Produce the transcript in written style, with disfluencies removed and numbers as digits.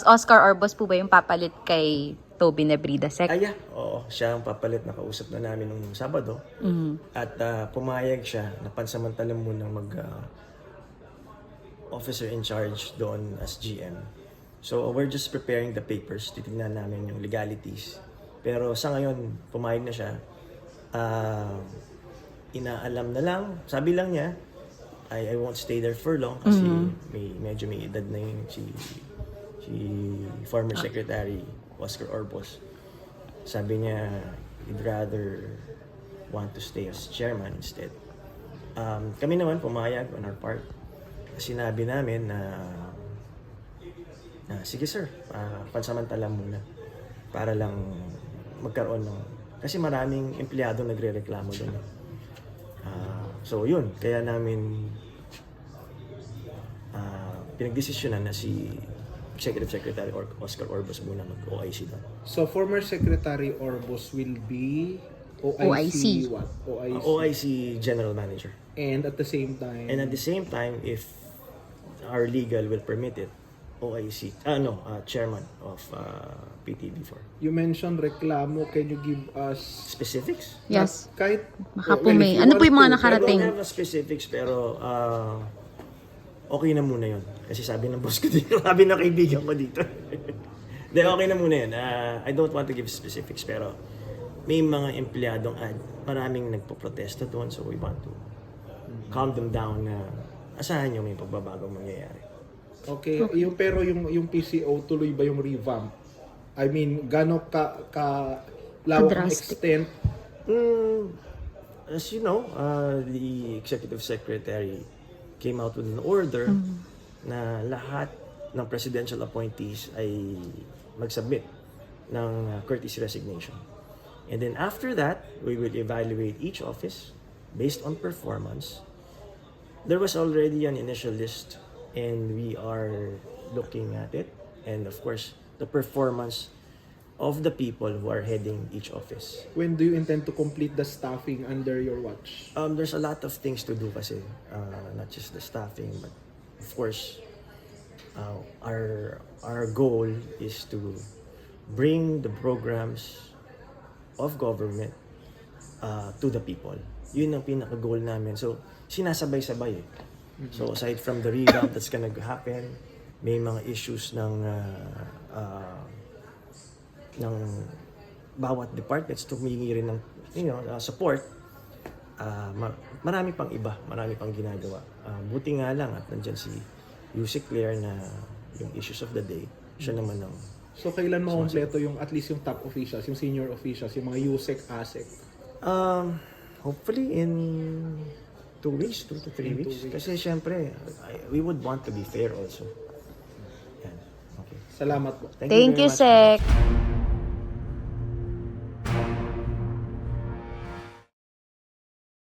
Oscar Orbos po ba yung papalit kay Toby Nebrida, Sec? Yeah. Oo, siya ang papalit. Nakausap na namin nung Sabado. At pumayag siya na pansamantala munang officer in charge doon as GM. So we're just preparing the papers. Titignan namin yung legalities. Pero sa ngayon, pumayag na siya. Inaalam na lang. Sabi lang niya, I won't stay there for long kasi medyo may edad na yun si former Secretary Oscar Orbos. Sabi niya, he'd rather want to stay as chairman instead. Kami naman pumayag on our part. Sinabi namin na sige sir, pansamantala muna para lang magkaroon ng, kasi maraming empleyado nagre-reklamo doon. So yun, kaya namin pinagdesisyonan na si Executive Secretary Oscar Orbos muna mag-OIC doon. So former Secretary Orbos will be OIC what? OIC General Manager. And at the same time, if our legal will permit it, OIC, Chairman of PTV4. You mentioned reklamo. Can you give us Yes. specifics? Kahit Baka po may, ano po yung mga nakarating? I don't have specifics pero okay na muna yun. Kasi sabi ng boss ko dito, sabi ng kaibigan ko dito. Hindi, okay na muna yun. I don't want to give specifics pero may mga empleyadong maraming nagpo-protesta doon, so we want to calm them down na asahan nyo may pagbabagong mangyayari. Okay, yung PCO tuloy ba yung revamp? I mean, gaano ka lawak ng extent? As you know, the Executive Secretary came out with an order na lahat ng presidential appointees ay mag-submit ng courtesy resignation. And then after that, we will evaluate each office based on performance. There was already an initial list and we are looking at it. And of course, the performance of the people who are heading each office. When do you intend to complete the staffing under your watch? There's a lot of things to do kasi, not just the staffing, but of course, our goal is to bring the programs of government to the people. Yun ang pinaka-goal namin. So, sinasabay-sabay eh. So, aside from the revamp that's gonna happen, may mga issues ng bawat departments tumingi rin ng support. Marami pang iba, marami pang ginagawa. Buti nga lang at nandyan si Yusek Claire na yung issues of the day, siya naman ang So, kailan makompleto yung at least yung top officials, yung senior officials, yung mga USEC, ASEC? Hopefully in 2 weeks, 2 to 3 weeks. Kasi syempre, we would want to be fair also. Yan. Okay. Salamat po. Thank you, Sec.